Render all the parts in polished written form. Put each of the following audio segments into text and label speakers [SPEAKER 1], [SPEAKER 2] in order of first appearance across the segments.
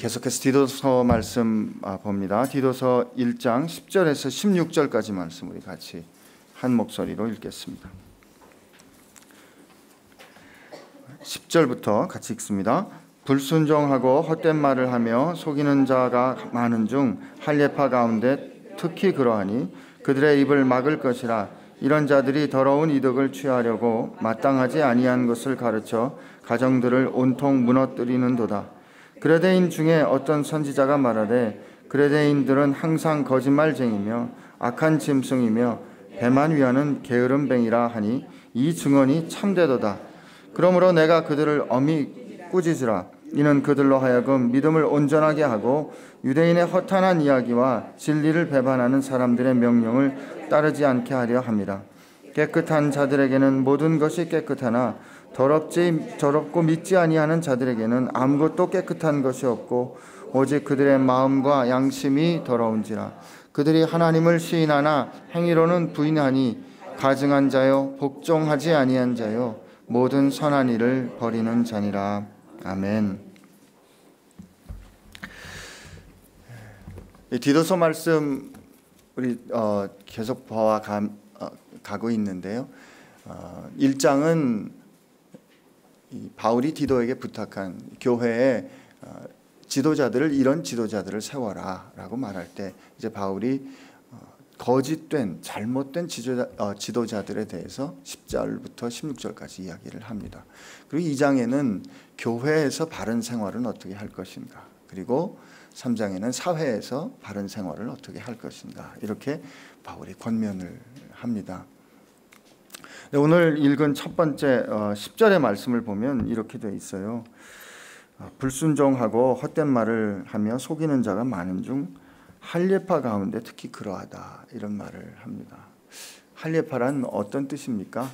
[SPEAKER 1] 계속해서 디도서 말씀 봅니다. 디도서 1장 10절에서 16절까지 말씀 우리 같이 한 목소리로 읽겠습니다. 10절부터 같이 읽습니다. 불순종하고 헛된 말을 하며 속이는 자가 많은 중 할례파 가운데 특히 그러하니 그들의 입을 막을 것이라. 이런 자들이 더러운 이득을 취하려고 마땅하지 아니한 것을 가르쳐 가정들을 온통 무너뜨리는도다. 그레데인 중에 어떤 선지자가 말하되 그레데인들은 항상 거짓말쟁이며 악한 짐승이며 배만 위하는 게으름뱅이라 하니 이 증언이 참되도다. 그러므로 내가 그들을 엄히 꾸짖으라. 이는 그들로 하여금 믿음을 온전하게 하고 유대인의 허탄한 이야기와 진리를 배반하는 사람들의 명령을 따르지 않게 하려 함이라. 깨끗한 자들에게는 모든 것이 깨끗하나 더럽고 믿지 아니하는 자들에게는 아무것도 깨끗한 것이 없고 오직 그들의 마음과 양심이 더러운지라. 그들이 하나님을 시인하나 행위로는 부인하니 가증한 자요 복종하지 아니한 자요 모든 선한 일을 버리는 자니라. 아멘. 디도서 말씀 우리 계속 봐와 가고 있는데요. 1장은 바울이 디도에게 부탁한 교회의 지도자들을 이런 지도자들을 세워라라고 말할 때 이제 바울이 거짓된 잘못된 지도자들에 대해서 10절부터 16절까지 이야기를 합니다. 그리고 2장에는 교회에서 바른 생활은 어떻게 할 것인가, 그리고 3장에는 사회에서 바른 생활을 어떻게 할 것인가, 이렇게 바울이 권면을 합니다. 오늘 읽은 첫 번째 10절의 말씀을 보면 이렇게 되어 있어요. 불순종하고 헛된 말을 하며 속이는 자가 많은 중 할례파 가운데 특히 그러하다, 이런 말을 합니다. 할례파란 어떤 뜻입니까?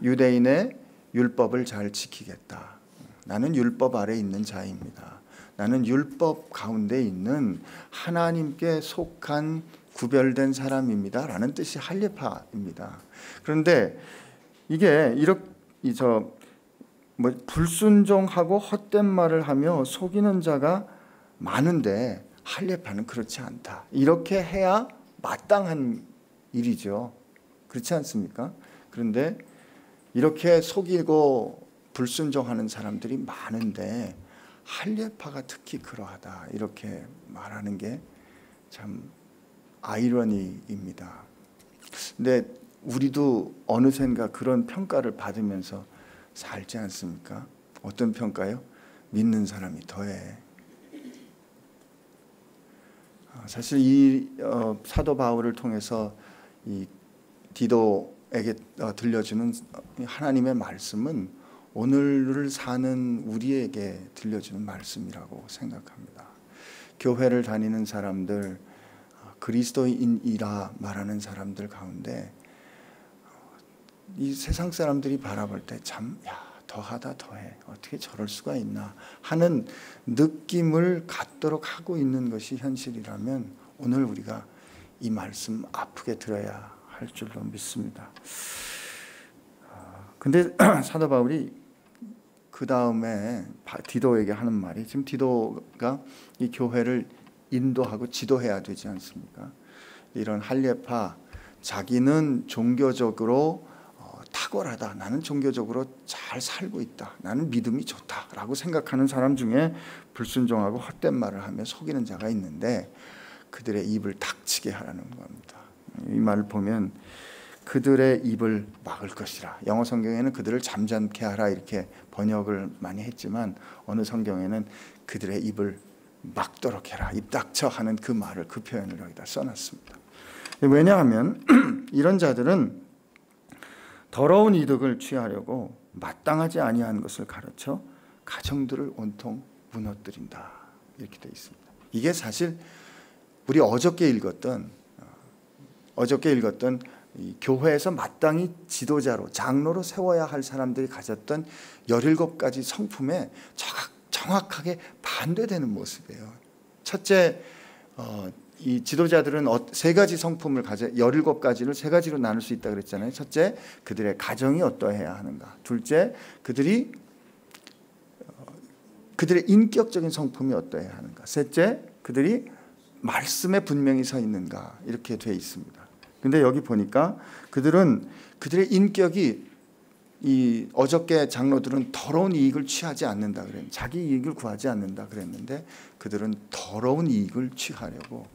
[SPEAKER 1] 유대인의 율법을 잘 지키겠다. 나는 율법 아래 있는 자입니다. 나는 율법 가운데 있는 하나님께 속한 구별된 사람입니다 라는 뜻이 할례파입니다. 그런데 이게 불순종하고 헛된 말을 하며 속이는 자가 많은데 할례파는 그렇지 않다, 이렇게 해야 마땅한 일이죠. 그렇지 않습니까? 그런데 이렇게 속이고 불순종하는 사람들이 많은데 할례파가 특히 그러하다, 이렇게 말하는 게 참 아이러니입니다. 근데 우리도 어느샌가 그런 평가를 받으면서 살지 않습니까? 어떤 평가요? 믿는 사람이 더해. 사실 이 사도 바울을 통해서 이 디도에게 들려주는 하나님의 말씀은 오늘을 사는 우리에게 들려주는 말씀이라고 생각합니다. 교회를 다니는 사람들, 그리스도인이라 말하는 사람들 가운데 이 세상 사람들이 바라볼 때 참 더하다 더해, 어떻게 저럴 수가 있나 하는 느낌을 갖도록 하고 있는 것이 현실이라면 오늘 우리가 이 말씀 아프게 들어야 할 줄로 믿습니다. 근데 사도 바울이 그 다음에 디도에게 하는 말이, 지금 디도가 이 교회를 인도하고 지도해야 되지 않습니까? 이런 할례파, 자기는 종교적으로 탁월하다, 나는 종교적으로 잘 살고 있다, 나는 믿음이 좋다라고 생각하는 사람 중에 불순종하고 헛된 말을 하며 속이는 자가 있는데 그들의 입을 닥치게 하라는 겁니다. 이 말을 보면 그들의 입을 막을 것이라, 영어 성경에는 그들을 잠잠케 하라 이렇게 번역을 많이 했지만 어느 성경에는 그들의 입을 막도록 해라, 입 닥쳐 하는 그 말을, 그 표현을 여기다 써놨습니다. 왜냐하면 이런 자들은 더러운 이득을 취하려고 마땅하지 아니한 것을 가르쳐 가정들을 온통 무너뜨린다, 이렇게 되어 있습니다. 이게 사실 우리 어저께 읽었던 이 교회에서 마땅히 지도자로, 장로로 세워야 할 사람들이 가졌던 17가지 성품에 정확하게 반대되는 모습이에요. 첫째, 이 지도자들은 3가지 성품을 가져 17가지를 3가지로 나눌 수 있다고 그랬잖아요. 첫째, 그들의 가정이 어떠해야 하는가. 둘째, 그들이
[SPEAKER 2] 그들의 인격적인 성품이 어떠해야 하는가. 셋째, 그들이 말씀에 분명히 서 있는가. 이렇게 되어 있습니다. 근데 여기 보니까 그들의 인격이, 이 어저께 장로들은 더러운 이익을 취하지 않는다 그랬는데, 자기 이익을 구하지 않는다 그랬는데, 그들은 더러운 이익을 취하려고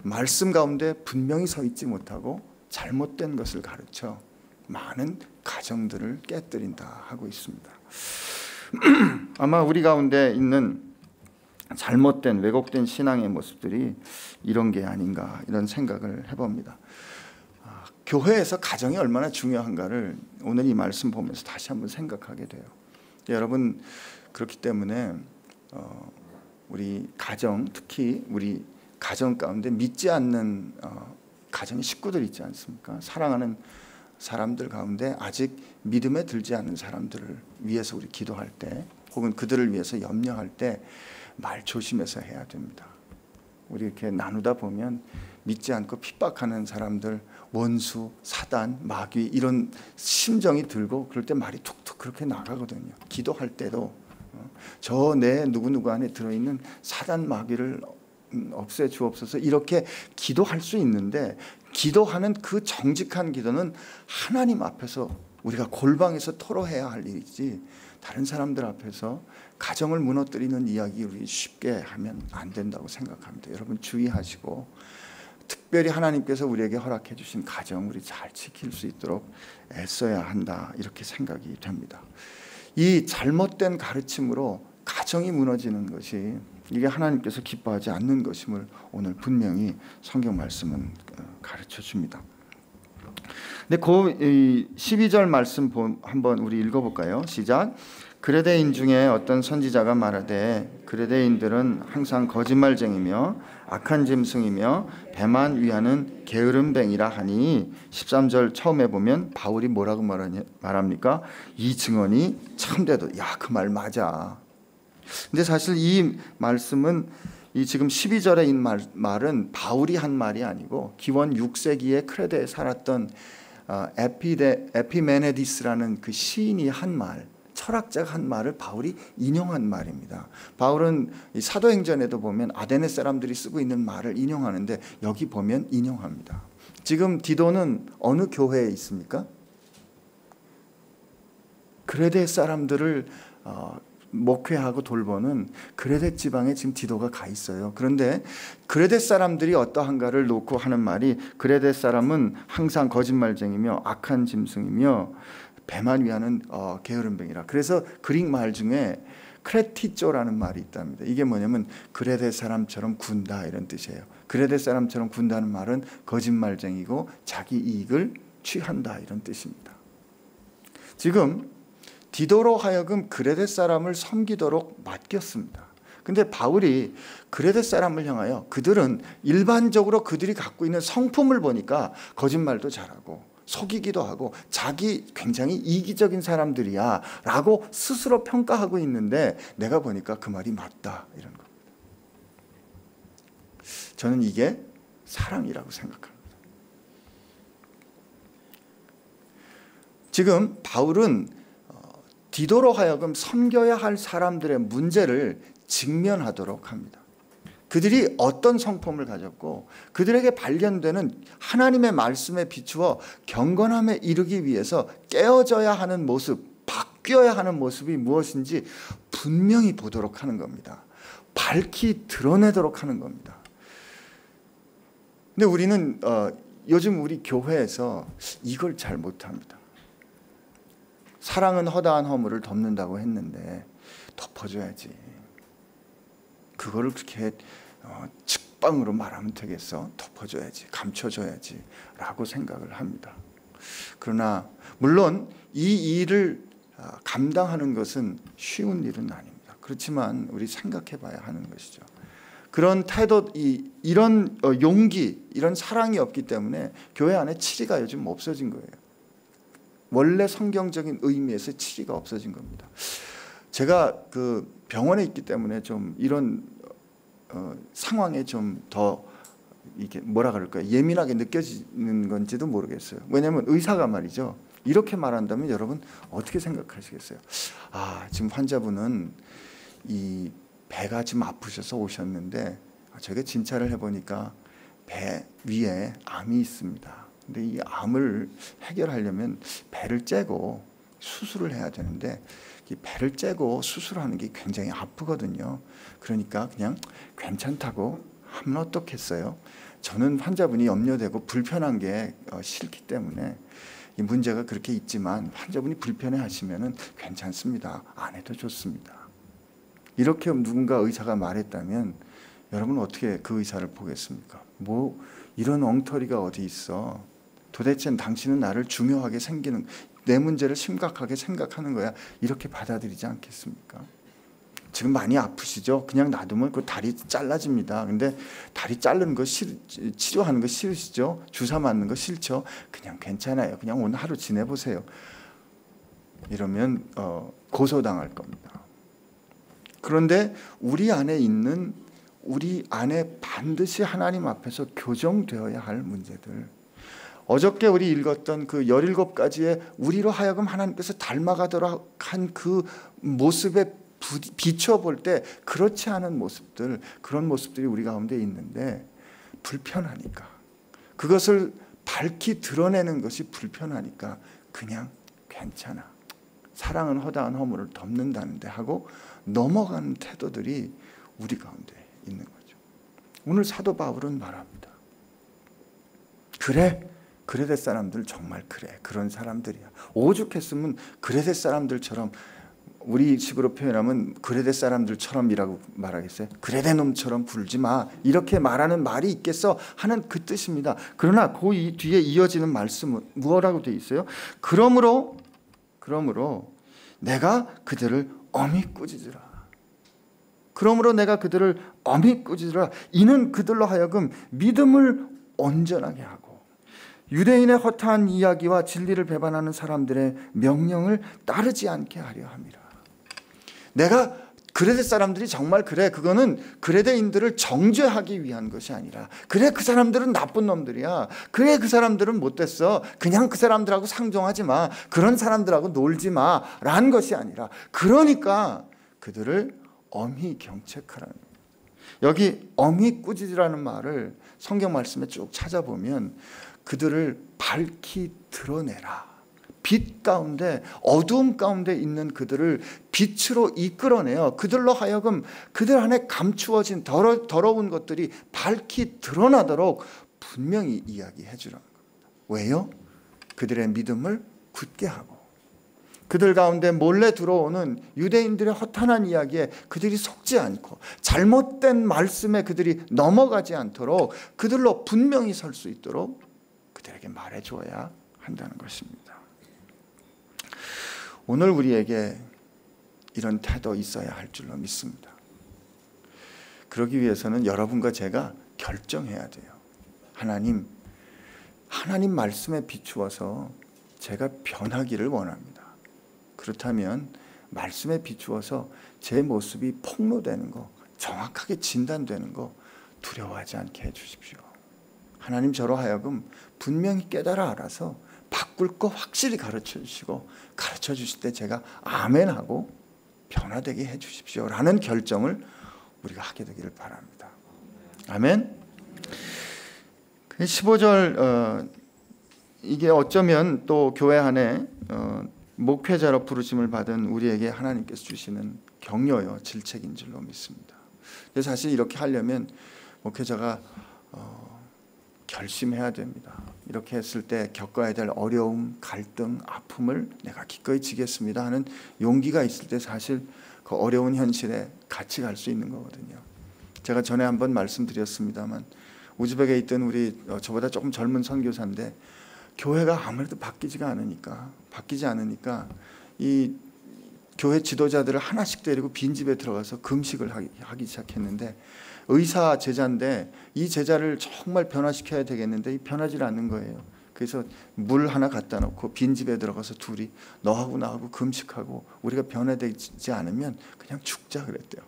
[SPEAKER 2] 말씀 가운데 분명히 서 있지 못하고 잘못된 것을 가르쳐 많은 가정들을 깨뜨린다 하고 있습니다.
[SPEAKER 1] 아마 우리 가운데 있는 잘못된 왜곡된 신앙의 모습들이 이런 게 아닌가, 이런 생각을 해봅니다. 교회에서 가정이 얼마나 중요한가를 오늘 이 말씀 보면서 다시 한번 생각하게 돼요. 여러분, 그렇기 때문에 우리 가정, 특히 우리 가정 가운데 믿지 않는 가정의 식구들 있지 않습니까? 사랑하는 사람들 가운데 아직 믿음에 들지 않는 사람들을 위해서 우리 기도할 때, 혹은 그들을 위해서 염려할 때 말 조심해서 해야 됩니다. 우리 이렇게 나누다 보면 믿지 않고 핍박하는 사람들, 원수, 사단, 마귀, 이런 심정이 들고 그럴 때 말이 툭툭 그렇게 나가거든요. 기도할 때도 저 내 누구누구 안에 들어있는 사단, 마귀를 없애 주옵소서, 이렇게 기도할 수 있는데, 기도하는 그 정직한 기도는 하나님 앞에서 우리가 골방에서 토로해야 할 일이지, 다른 사람들 앞에서 가정을 무너뜨리는 이야기 우리 쉽게 하면 안 된다고 생각합니다. 여러분 주의하시고, 특별히 하나님께서 우리에게 허락해 주신 가정 우리 잘 지킬 수 있도록 애써야 한다, 이렇게 생각이 됩니다. 이 잘못된 가르침으로 가정이 무너지는 것이, 이게 하나님께서 기뻐하지 않는 것임을 오늘 분명히 성경 말씀은 가르쳐 줍니다. 근데 그 12절 말씀 한번 우리 읽어볼까요? 시작. 그레데인 중에 어떤 선지자가 말하되 그레데인들은 항상 거짓말쟁이며 악한 짐승이며 배만 위하는 게으름뱅이라 하니, 13절 처음에 보면 바울이 뭐라고 말합니까? 이 증언이 참되도. 야, 그 말 맞아. 근데 사실 이 말씀은, 이 지금 12절에 이 말은 바울이 한 말이 아니고 기원 6세기에 크레데에 살았던 에피메네디스라는 그 시인이 한 말, 철학자가 한 말을 바울이 인용한 말입니다. 바울은 이 사도행전에도 보면 아데네 사람들이 쓰고 있는 말을 인용하는데, 여기 보면 인용합니다. 지금 디도는 어느 교회에 있습니까? 그레데 사람들을 목회하고 돌보는 그레데 지방에 지금 디도가 가 있어요. 그런데 그레데 사람들이 어떠한가를 놓고 하는 말이, 그레데 사람은 항상 거짓말쟁이며 악한 짐승이며 배만 위하는 게으름뱅이라. 그래서 그릭 말 중에 크레티조라는 말이 있답니다. 이게 뭐냐면 그레데 사람처럼 군다, 이런 뜻이에요. 그레데 사람처럼 군다는 말은 거짓말쟁이고 자기 이익을 취한다, 이런 뜻입니다. 지금 디도로 하여금 그레데 사람을 섬기도록 맡겼습니다. 근데 바울이 그레데 사람을 향하여, 그들은 일반적으로 그들이 갖고 있는 성품을 보니까 거짓말도 잘하고 속이기도 하고 자기 굉장히 이기적인 사람들이야 라고 스스로 평가하고 있는데, 내가 보니까 그 말이 맞다, 이런 겁니다. 저는 이게 사랑이라고 생각합니다. 지금 바울은 디도로 하여금 섬겨야 할 사람들의 문제를 직면하도록 합니다. 그들이 어떤 성품을 가졌고 그들에게 발견되는 하나님의 말씀에 비추어 경건함에 이르기 위해서 깨어져야 하는 모습, 바뀌어야 하는 모습이 무엇인지 분명히 보도록 하는 겁니다. 밝히 드러내도록 하는 겁니다. 근데 우리는 요즘 우리 교회에서 이걸 잘 못합니다. 사랑은 허다한 허물을 덮는다고 했는데 덮어줘야지. 그거를 그렇게 직방으로 말하면 되겠어? 덮어줘야지, 감춰줘야지 라고 생각을 합니다. 그러나 물론 이 일을 감당하는 것은 쉬운 일은 아닙니다. 그렇지만 우리 생각해 봐야 하는 것이죠. 그런 태도, 이런 용기, 이런 사랑이 없기 때문에 교회 안에 치리가 요즘 없어진 거예요. 원래 성경적인 의미에서 치리가 없어진 겁니다. 제가 그 병원에 있기 때문에 좀 이런 상황에 좀 더 이게 뭐라 그럴까요? 예민하게 느껴지는 건지도 모르겠어요. 왜냐하면 의사가 말이죠, 이렇게 말한다면 여러분 어떻게 생각하시겠어요? 아, 지금 환자분은
[SPEAKER 2] 이 배가 지금 아프셔서 오셨는데 저희가 진찰을 해보니까 배 위에 암이 있습니다. 근데 이 암을 해결하려면 배를 째고 수술을 해야 되는데 이 배를 째고 수술하는 게 굉장히 아프거든요. 그러니까 그냥 괜찮다고 하면 어떻겠어요? 저는 환자분이 염려되고 불편한 게 싫기 때문에 이 문제가 그렇게 있지만 환자분이 불편해하시면은 괜찮습니다. 안 해도 좋습니다. 이렇게 누군가 의사가 말했다면 여러분은 어떻게 그 의사를 보겠습니까? 뭐 이런 엉터리가 어디 있어? 도대체 당신은 나를 중요하게 생기는, 내 문제를 심각하게 생각하는 거야. 이렇게 받아들이지 않겠습니까? 지금 많이 아프시죠? 그냥 놔두면 그 다리 잘라집니다. 근데 다리 자르는 거 치료하는 거 싫으시죠? 주사 맞는 거 싫죠? 그냥 괜찮아요. 그냥 오늘 하루 지내보세요. 이러면 고소당할 겁니다. 그런데 우리 안에 반드시 하나님 앞에서 교정되어야 할 문제들, 어저께 우리 읽었던 그 17가지의 우리로 하여금 하나님께서 닮아가도록 한 그 모습에 비춰볼 때 그렇지 않은 모습들, 그런 모습들이 우리 가운데 있는데 불편하니까, 그것을 밝히 드러내는 것이 불편하니까 그냥 괜찮아, 사랑은 허다한 허물을 덮는다는데 하고 넘어가는 태도들이 우리 가운데 있는 거죠. 오늘 사도 바울은 말합니다. 그래, 그레데 사람들 정말 그래, 그런 사람들이야. 오죽했으면 그레데 사람들처럼, 우리 식으로 표현하면 그레데 사람들처럼이라고 말하겠어요? 그레데 놈처럼 굴지 마, 이렇게 말하는 말이 있겠어 하는 그 뜻입니다. 그러나 그 뒤에 이어지는 말씀은 무엇라고 되어 있어요? 그러므로 내가 그들을 엄히 꾸짖으라. 그러므로 내가 그들을 엄히 꾸짖으라. 이는 그들로 하여금 믿음을 온전하게 하고 유대인의 허탄 이야기와 진리를 배반하는 사람들의 명령을 따르지 않게 하려 함이라. 내가 그레데 사람들이 정말 그래, 그거는 그레데인들을 정죄하기 위한 것이 아니라, 그래 그 사람들은 나쁜 놈들이야, 그래 그 사람들은 못됐어, 그냥 그 사람들하고 상종하지 마, 그런 사람들하고 놀지 마 라는 것이 아니라, 그러니까 그들을 엄히 경책하라는 거예요. 여기 엄히 꾸짖으라는 말을 성경 말씀에 쭉 찾아보면 그들을 밝히 드러내라, 빛 가운데, 어두움 가운데 있는 그들을 빛으로 이끌어내어 그들로 하여금 그들 안에 감추어진 더러운 것들이 밝히 드러나도록 분명히 이야기해 주라는 겁니다. 왜요? 그들의 믿음을 굳게 하고 그들 가운데 몰래 들어오는 유대인들의 허탄한 이야기에 그들이 속지 않고 잘못된 말씀에 그들이 넘어가지 않도록 그들로 분명히 설 수 있도록 그들에게 말해줘야 한다는 것입니다. 오늘 우리에게 이런 태도 있어야 할 줄로 믿습니다. 그러기 위해서는 여러분과 제가 결정해야 돼요. 하나님 말씀에 비추어서 제가 변하기를 원합니다. 그렇다면 말씀에 비추어서 제 모습이 폭로되는 거, 정확하게 진단되는 거 두려워하지 않게 해주십시오. 하나님 저로 하여금 분명히 깨달아 알아서 바꿀 거 확실히 가르쳐 주시고, 가르쳐 주실 때 제가 아멘하고 변화되게 해 주십시오 라는 결정을 우리가 하게 되기를 바랍니다. 아멘. 15절 이게 어쩌면 또 교회 안에 목회자로 부르심을 받은 우리에게 하나님께서 주시는 격려요, 질책인 줄로 믿습니다. 사실 이렇게 하려면 목회자가 결심해야 됩니다. 이렇게 했을 때 겪어야 될 어려움, 갈등, 아픔을 내가 기꺼이 지겠습니다 하는 용기가 있을 때 사실 그 어려운 현실에 같이 갈 수 있는 거거든요. 제가 전에 한번 말씀드렸습니다만 우즈벡에 있던 우리 저보다 조금 젊은 선교사인데 교회가 아무래도 바뀌지 않으니까 이 교회 지도자들을 하나씩 데리고 빈집에 들어가서 금식을 하기 시작했는데, 의사 제자인데 이 제자를 정말 변화시켜야 되겠는데 변하지 않는 거예요. 그래서 물 하나 갖다 놓고 빈집에 들어가서 둘이 너하고 나하고 금식하고 우리가 변화되지 않으면 그냥 죽자 그랬대요.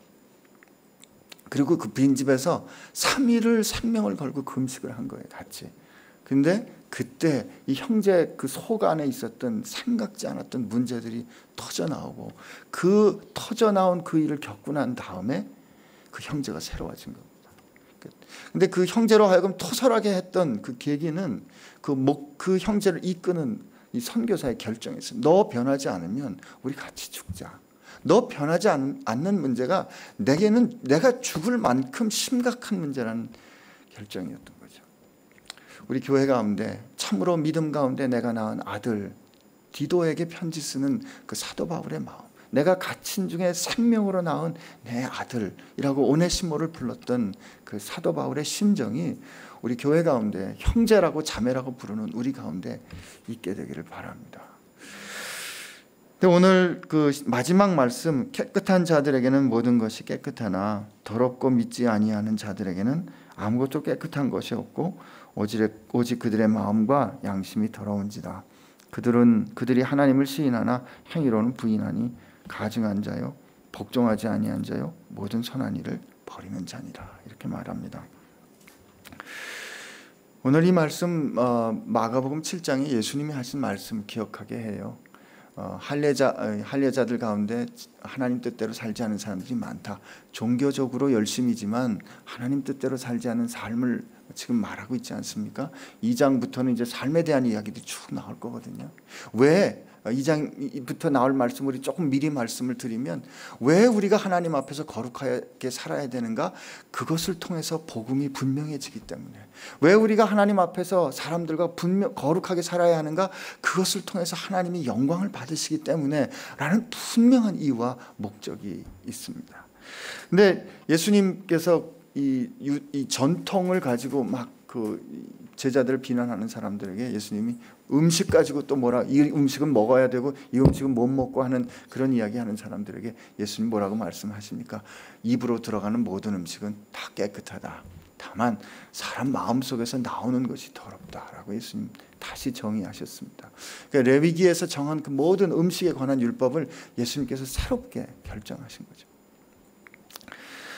[SPEAKER 2] 그리고 그 빈집에서 3일을 생명을 걸고 금식을 한 거예요, 같이. 근데 그때 이 형제 그 속 안에 있었던 생각지 않았던 문제들이 터져 나오고 그 터져 나온 그 일을 겪고 난 다음에 그 형제가 새로워진 겁니다. 근데 그 형제로 하여금 토설하게 했던 그 계기는 그 형제를 이끄는 이 선교사의 결정이었어요. 너 변하지 않으면 우리 같이 죽자. 너 변하지 않는 문제가 내게는 내가 죽을 만큼 심각한 문제라는 결정이었던 거죠. 우리 교회 가운데 참으로 믿음 가운데 내가 낳은 아들 디도에게 편지 쓰는 그 사도 바울의 마음, 내가 갇힌 중에 생명으로 낳은 내 아들이라고 오네시모를 불렀던 그 사도 바울의 심정이 우리 교회 가운데 형제라고 자매라고 부르는 우리 가운데 있게 되기를 바랍니다. 근데 오늘 그 마지막 말씀, 깨끗한 자들에게는 모든 것이 깨끗하나 더럽고 믿지 아니하는 자들에게는 아무것도 깨끗한 것이 없고 오직 그들의 마음과 양심이 더러운지라. 그들이 하나님을 시인하나 행위로는 부인하니 가증한 자요 복종하지 아니한 자요 모든 선한 일을 버리는 자니라. 이렇게 말합니다. 오늘 이 말씀 마가복음 7장에 예수님이 하신 말씀 기억하게 해요. 할례자들 가운데 하나님 뜻대로 살지 않은 사람들이 많다. 종교적으로 열심이지만 하나님 뜻대로 살지 않은 삶을 지금 말하고 있지 않습니까? 2장부터는 이제 삶에 대한 이야기들이 쭉 나올 거거든요. 왜 2장부터 나올 말씀을 조금 미리 말씀을 드리면 왜 우리가 하나님 앞에서 거룩하게 살아야 되는가? 그것을 통해서 복음이 분명해지기 때문에. 왜 우리가 하나님 앞에서 사람들과 거룩하게 살아야 하는가? 그것을 통해서 하나님이 영광을 받으시기 때문에 라는 분명한 이유와 목적이 있습니다. 근데 예수님께서 이 전통을 가지고 막 그 제자들을 비난하는 사람들에게 예수님이 음식 가지고 또 이 음식은 먹어야 되고 이 음식은 못 먹고 하는 그런 이야기하는 사람들에게 예수님 뭐라고 말씀하십니까? 입으로 들어가는 모든 음식은 다 깨끗하다. 다만 사람 마음속에서 나오는 것이 더럽다라고 예수님 다시 정의하셨습니다. 그러니까 레위기에서 정한 그 모든 음식에 관한 율법을 예수님께서 새롭게 결정하신 거죠.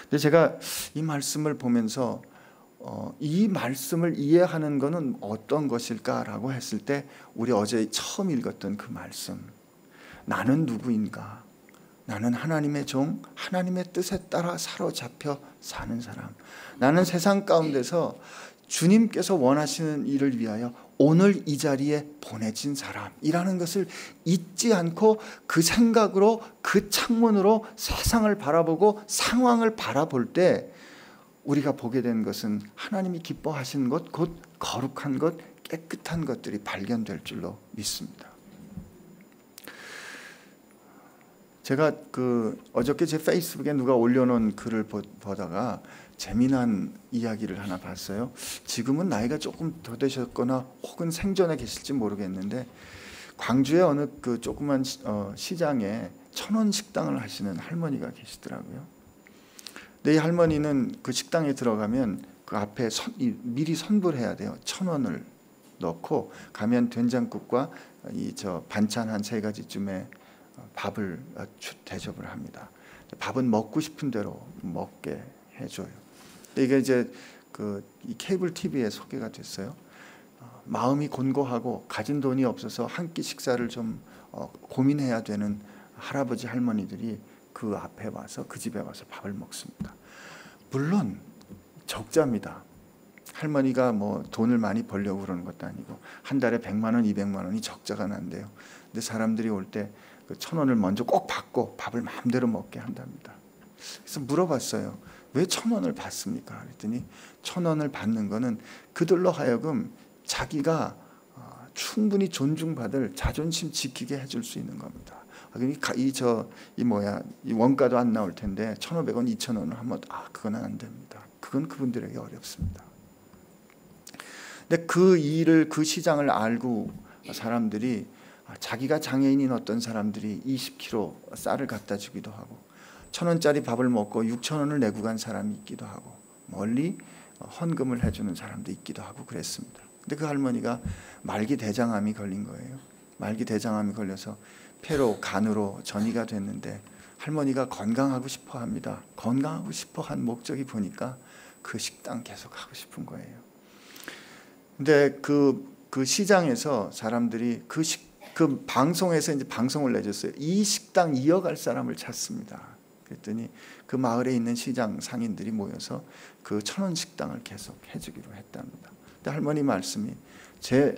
[SPEAKER 2] 근데 제가 이 말씀을 보면서 이 말씀을 이해하는 것은 어떤 것일까라고 했을 때 우리 어제 처음 읽었던 그 말씀, 나는 누구인가? 나는 하나님의 종, 하나님의 뜻에 따라 사로잡혀 사는 사람. 나는 세상 가운데서 주님께서 원하시는 일을 위하여 오늘 이 자리에 보내진 사람이라는 것을 잊지 않고 그 생각으로 그 창문으로 세상을 바라보고 상황을 바라볼 때 우리가 보게 된 것은 하나님이 기뻐하시는 것, 곧 거룩한 것, 깨끗한 것들이 발견될 줄로 믿습니다. 제가 어저께 제 페이스북에 누가 올려놓은 글을 보다가 재미난 이야기를 하나 봤어요. 지금은 나이가 조금 더 되셨거나 혹은 생전에 계실지 모르겠는데 광주의 어느 그 조그만 시장에 1,000원 식당을 하시는 할머니가 계시더라고요. 근데 이 할머니는 그 식당에 들어가면 그 앞에 미리 선불 해야 돼요. 1,000원을 넣고 가면 된장국과 반찬 한 3가지쯤에 밥을 대접을 합니다. 밥은 먹고 싶은 대로 먹게 해줘요. 이게 이제 이 케이블 TV에 소개가 됐어요. 마음이 곤고하고 가진 돈이 없어서 한 끼 식사를 좀 고민해야 되는 할아버지 할머니들이 그 앞에 와서 그 집에 와서 밥을 먹습니다. 물론 적자입니다. 할머니가 뭐 돈을 많이 벌려고 그러는 것도 아니고 한 달에 100만 원, 200만 원이 적자가 난대요. 근데 사람들이 올 때 그 1,000원을 먼저 꼭 받고 밥을 마음대로 먹게 한답니다. 그래서 물어봤어요. 왜 1,000원을 받습니까? 그랬더니 1,000원을 받는 거는 그들로 하여금 자기가 충분히 존중받을 자존심 지키게 해줄 수 있는 겁니다. 그러니까 이 원가도 안 나올 텐데 1,500원, 2,000원을 하면 그건 안 됩니다. 그건 그분들에게 어렵습니다. 근데 그 시장을 알고 사람들이 자기가 장애인인 어떤 사람들이 20kg 쌀을 갖다 주기도 하고 1,000원짜리 밥을 먹고 6,000원을 내고 간 사람이 있기도 하고 멀리 헌금을 해주는 사람도 있기도 하고 그랬습니다. 근데 그 할머니가 말기 대장암이 걸린 거예요. 말기 대장암이 걸려서 폐로 간으로 전이가 됐는데 할머니가 건강하고 싶어 합니다. 건강하고 싶어 한 목적이 보니까 그 식당 계속 하고 싶은 거예요. 근데 그 시장에서 사람들이 그 방송에서 이제 방송을 내줬어요. 이 식당 이어갈 사람을 찾습니다. 그랬더니 그 마을에 있는 시장 상인들이 모여서 그 1,000원 식당을 계속 해주기로 했답니다. 근데 할머니 말씀이 제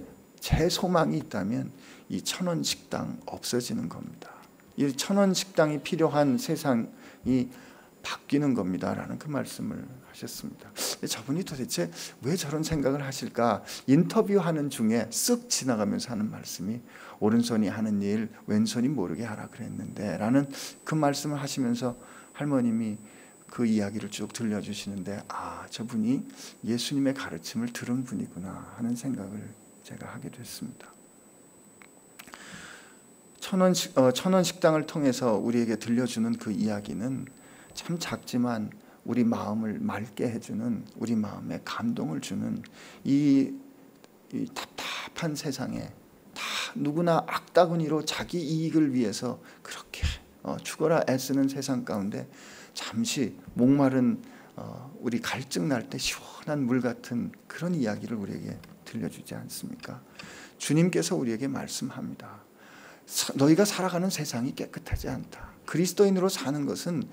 [SPEAKER 2] 소망이 있다면 이 1,000원 식당 없어지는 겁니다. 이 1,000원 식당이 필요한 세상이 바뀌는 겁니다라는 그 말씀을 하셨습니다. 저분이 도대체 왜 저런 생각을 하실까? 인터뷰하는 중에 쓱 지나가면서 하는 말씀이 오른손이 하는 일 왼손이 모르게 하라 그랬는데 라는 그 말씀을 하시면서 할머님이 그 이야기를 쭉 들려주시는데, 저분이 예수님의 가르침을 들은 분이구나 하는 생각을 제가 하게 됐습니다. 1,000원 식당을 통해서 우리에게 들려주는 그 이야기는 참 작지만 우리 마음을 맑게 해주는, 우리 마음에 감동을 주는, 이 답답한 세상에 다 누구나 악다구니로 자기 이익을 위해서 그렇게 죽어라 애쓰는 세상 가운데 잠시 목마른 우리 갈증 날 때 시원한 물 같은 그런 이야기를 우리에게 들려주지 않습니까? 주님께서 우리에게 말씀합니다. 너희가 살아가는 세상이 깨끗하지 않다. 그리스도인으로 사는 것은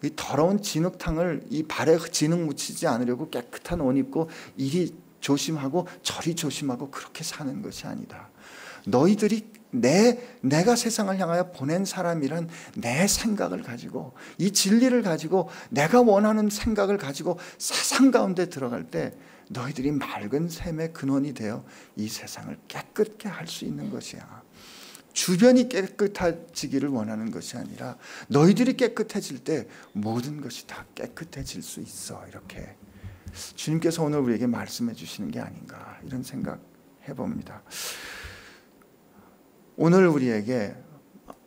[SPEAKER 2] 이 더러운 진흙탕을 이 발에 진흙 묻히지 않으려고 깨끗한 옷 입고 이리 조심하고 저리 조심하고 그렇게 사는 것이 아니다. 너희들이 내가 세상을 향하여 보낸 사람이란 내 생각을 가지고 이 진리를 가지고 내가 원하는 생각을 가지고 세상 가운데 들어갈 때 너희들이 맑은 샘의 근원이 되어 이 세상을 깨끗게 할 수 있는 것이야. 주변이 깨끗해지기를 원하는 것이 아니라 너희들이 깨끗해질 때 모든 것이 다 깨끗해질 수 있어. 이렇게 주님께서 오늘 우리에게 말씀해 주시는 게 아닌가 이런 생각 해봅니다. 오늘 우리에게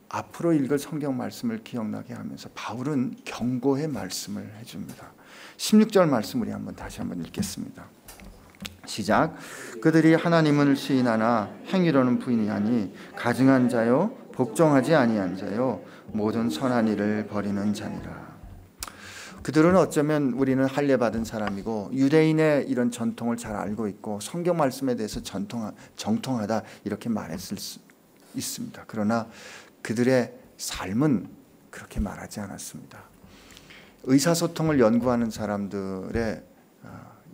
[SPEAKER 2] 앞으로 읽을 성경 말씀을 기억나게 하면서 바울은 경고의 말씀을 해줍니다. 16절 말씀 우리 다시 한번 읽겠습니다. 시작. 그들이 하나님을 시인하나 행위로는 부인하니 가증한 자요 복종하지 아니한 자요 모든 선한 일을 버리는 자니라. 그들은 어쩌면 우리는 할례 받은 사람이고 유대인의 이런 전통을 잘 알고 있고 성경 말씀에 대해서 정통하다 이렇게 말했을 수 있습니다. 그러나 그들의 삶은 그렇게 말하지 않았습니다. 의사소통을 연구하는 사람들의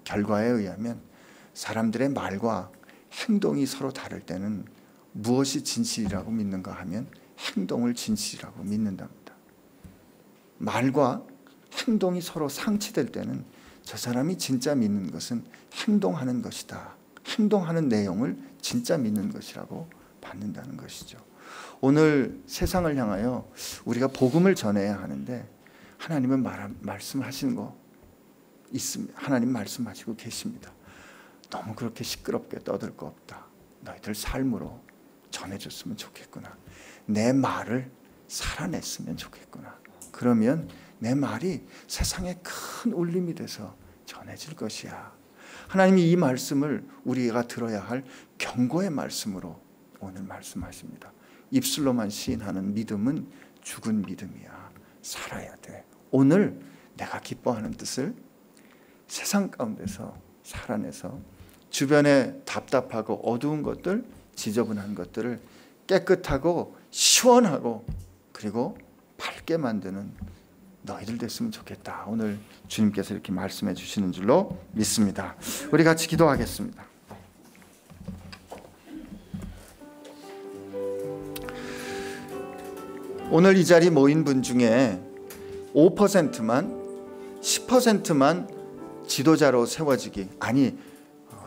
[SPEAKER 2] 결과에 의하면 사람들의 말과 행동이 서로 다를 때는 무엇이 진실이라고 믿는가 하면 행동을 진실이라고 믿는답니다. 말과 행동이 서로 상치될 때는 저 사람이 진짜 믿는 것은 행동하는 것이다. 행동하는 내용을 진짜 믿는 것이라고 받는다는 것이죠. 오늘 세상을 향하여 우리가 복음을 전해야 하는데 하나님은 말씀하시는 거 있습니다. 하나님 말씀하시고 계십니다. 너무 그렇게 시끄럽게 떠들 거 없다. 너희들 삶으로 전해줬으면 좋겠구나. 내 말을 살아냈으면 좋겠구나. 그러면 내 말이 세상에 큰 울림이 돼서 전해질 것이야. 하나님이 이 말씀을 우리가 들어야 할 경고의 말씀으로 오늘 말씀하십니다. 입술로만 시인하는 믿음은 죽은 믿음이야. 살아야 돼. 오늘 내가 기뻐하는 뜻을 세상 가운데서 살아내서 주변에 답답하고 어두운 것들, 지저분한 것들을 깨끗하고 시원하고 그리고 밝게 만드는 너희들 됐으면 좋겠다. 오늘 주님께서 이렇게 말씀해 주시는 줄로 믿습니다. 우리 같이 기도하겠습니다. 오늘 이 자리 모인 분 중에 5%만 10%만 지도자로 세워지기, 아니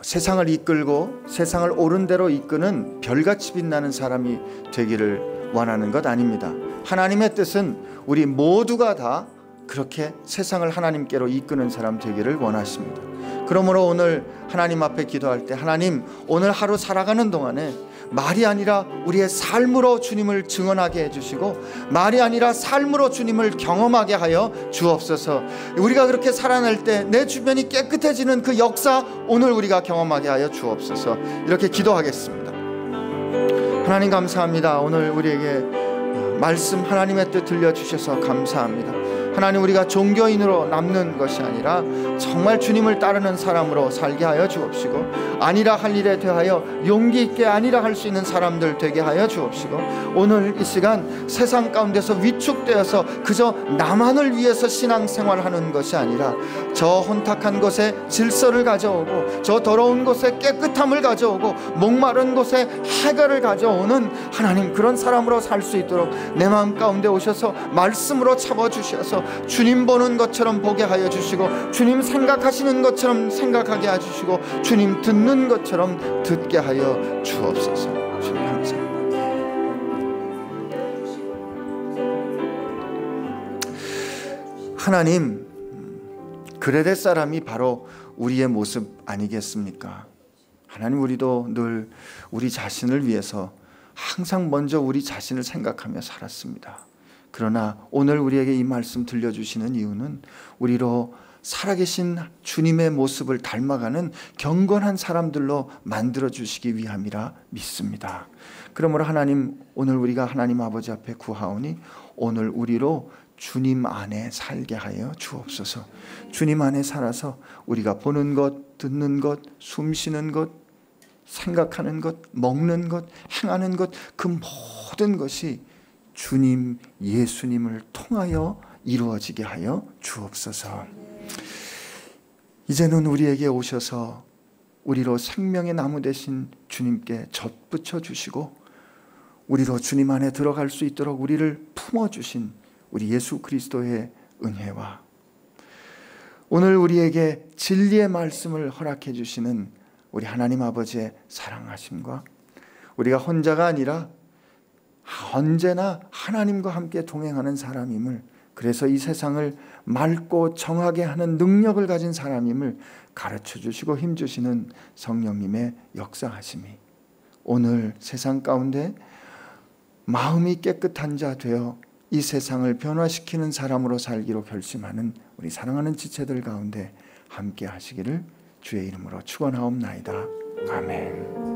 [SPEAKER 2] 세상을 이끌고 세상을 옳은 대로 이끄는 별같이 빛나는 사람이 되기를 원하는 것 아닙니다. 하나님의 뜻은 우리 모두가 다 그렇게 세상을 하나님께로 이끄는 사람 되기를 원하십니다. 그러므로 오늘 하나님 앞에 기도할 때 하나님, 오늘 하루 살아가는 동안에 말이 아니라 우리의 삶으로 주님을 증언하게 해주시고 말이 아니라 삶으로 주님을 경험하게 하여 주옵소서. 우리가 그렇게 살아날 때 내 주변이 깨끗해지는 그 역사 오늘 우리가 경험하게 하여 주옵소서. 이렇게 기도하겠습니다. 하나님 감사합니다. 오늘 우리에게 말씀 하나님의 뜻 들려주셔서 감사합니다. 하나님, 우리가 종교인으로 남는 것이 아니라 정말 주님을 따르는 사람으로 살게 하여 주옵시고, 아니라 할 일에 대하여 용기 있게 아니라 할 수 있는 사람들 되게 하여 주옵시고, 오늘 이 시간 세상 가운데서 위축되어서 그저 나만을 위해서 신앙생활하는 것이 아니라 저 혼탁한 곳에 질서를 가져오고, 저 더러운 곳에 깨끗함을 가져오고, 목마른 곳에 해결을 가져오는 하나님, 그런 사람으로 살 수 있도록 내 마음 가운데 오셔서 말씀으로 채워주셔서 주님 보는 것처럼 보게 하여 주시고, 주님 생각하시는 것처럼 생각하게 해 주시고, 주님 듣는 것처럼 듣게 하여 주옵소서. 주님 감사합니다. 하나님, 그레데 사람이 바로 우리의 모습 아니겠습니까? 하나님, 우리도 늘 우리 자신을 위해서 항상 먼저 우리 자신을 생각하며 살았습니다. 그러나 오늘 우리에게 이 말씀 들려주시는 이유는 우리로 살아계신 주님의 모습을 닮아가는 경건한 사람들로 만들어주시기 위함이라 믿습니다. 그러므로 하나님, 오늘 우리가 하나님 아버지 앞에 구하오니 오늘 우리로 주님 안에 살게 하여 주옵소서. 주님 안에 살아서 우리가 보는 것, 듣는 것, 숨쉬는 것, 생각하는 것, 먹는 것, 행하는 것, 그 모든 것이 주님 예수님을 통하여 이루어지게 하여 주옵소서. 이제는 우리에게 오셔서 우리로 생명의 나무 되신 주님께 젖붙여 주시고, 우리로 주님 안에 들어갈 수 있도록 우리를 품어주신 우리 예수 그리스도의 은혜와 오늘 우리에게 진리의 말씀을 허락해 주시는 우리 하나님 아버지의 사랑하심과, 우리가 혼자가 아니라 언제나 하나님과 함께 동행하는 사람임을, 그래서 이 세상을 맑고 정하게 하는 능력을 가진 사람임을 가르쳐 주시고 힘주시는 성령님의 역사하심이 오늘 세상 가운데 마음이 깨끗한 자 되어 이 세상을 변화시키는 사람으로 살기로 결심하는 우리 사랑하는 지체들 가운데 함께 하시기를 주의 이름으로 축원하옵나이다. 아멘.